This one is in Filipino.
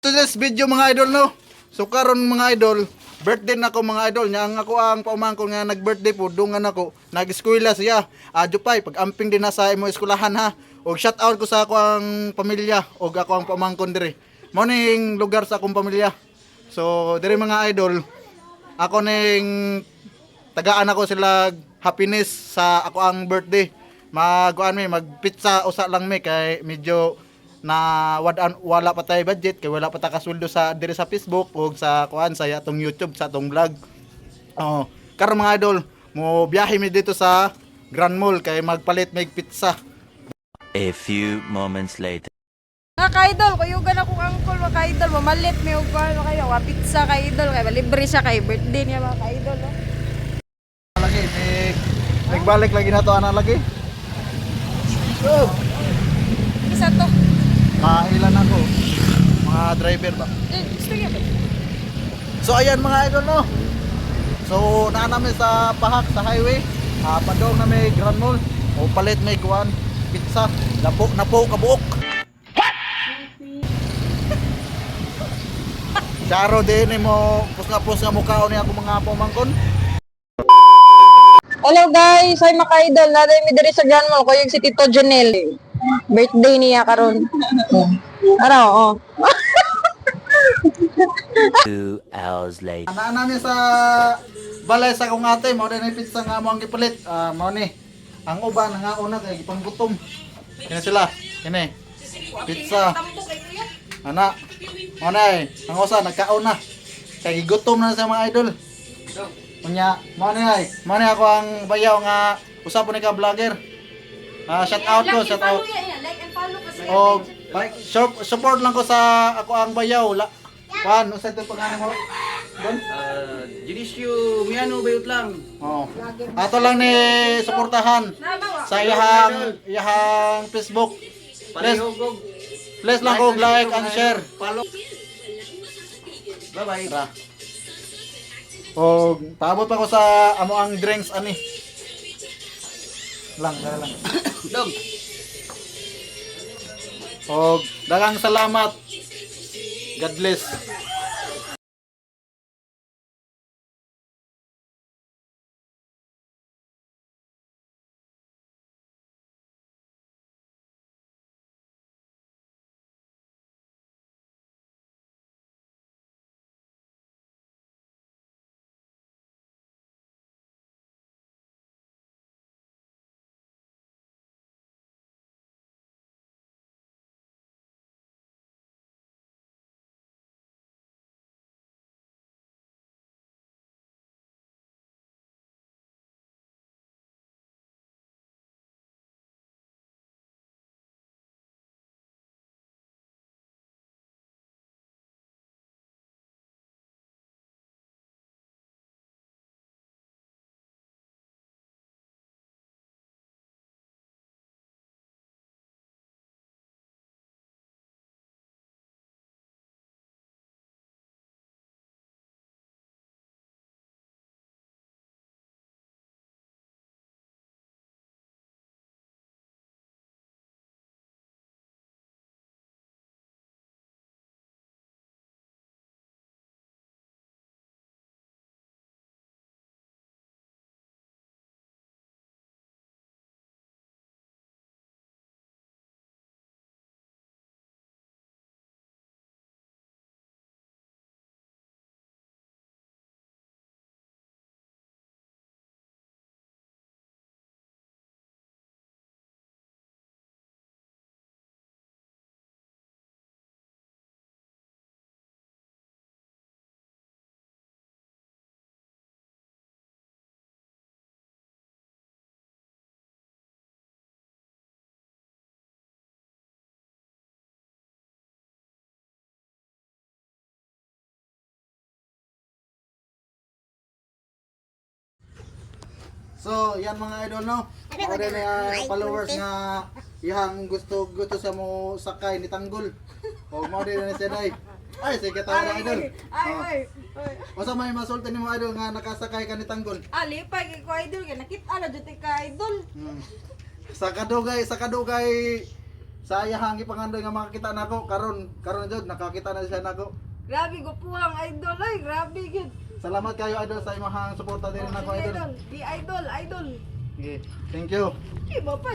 Today's video mga idol no. So karon mga idol, birthday na ko mga idol. Nya ang ako ang paumangkon nga nag-birthday po dungan ako. Nag-eskwela siya. Adyo pag amping din na sa imo eskwelahan ha. Og shout out ko sa ako ang pamilya og ako ang paumangkon diri. Mao ning lugar sa akong pamilya. So diri mga idol, ako ning tagaan ako sila happiness sa ako ang birthday. Magkuan mi magpizza usa lang mi kay medyo na wala pa tayo budget kay wala pa ta kasweldo sa diri sa Facebook o sa kuan sa atong YouTube sa atong vlog. Oh, karon mga idol, mo biyahe mi dito sa Grand Mall kay magpalit mig pizza. A few moments later. Mga ka-idol, kuyugan akong angkol mga ka-idol, mamalit may ugan kayo, pizza ka-idol, kay libre siya kay birthday niya mga ka-idol. No? Lagi nagbalik lagi na to ana lagi. Oh, Isa to. mailan ako. Mga driver ba? Gusto niya ba? So ayan mga idol no. So naa namin sa Pahak sa highway. Padong na may Grand Mall. O palit may kuan pizza. Napo kabuok. Charo din mo pus nga mukha ni ako mga pamangkon. Hello guys, hi mga ka-idol, natin mi diri sa Grand Mall, kuyog si Tito Janelle. Birthday niya karon. Araw, oh. 2 hours later. Naa namin sa balay sa kong ate mo din yung pizza nga mo ang gipalit. Mao ni ang uban nga una kay gipanggutom. Kini sila. Kini. Pizza. Ana. Manay, ang usa nagkaon na. Kay gigutom na sa mga idol. Unya, manay ako ang bayaw nga usa po ni ka vlogger. Shout out ko, shout out. Like and follow kasi. O support lang ko sa ako ang bayaw. Kuan, usa ito pangalan mo? Don? Judisyo Miano bayot lang. Oh. Ato lang ni suportahan sa iyahang Facebook. Palihog. Please lang ko like and share. Follow. Bye-bye. Tara. O paabot pa ko sa amo ang drinks ani. Lang. Dog. O daghang salamat. God bless. So, yan mga idol no. Ako din followers nga iyang gusto sa mo sakay ni Tanggol. O mo din ni Senay. Ay, sige tayo na idol. Ay. Basta may masulti ni mo idol nga nakasakay ka ni Tanggol. Lipay kay ko idol, kay nakita ala jud ka idol. Sa kadugay sa iyahang gipangandoy nga makakita nako karon jud nakakita na siya nako. Grabe gupuhang idol ay, grabe gid. Salamat kayo idol sa imong suporta din nako Sige, idol. Di idol. Okay, thank you. Di ba pa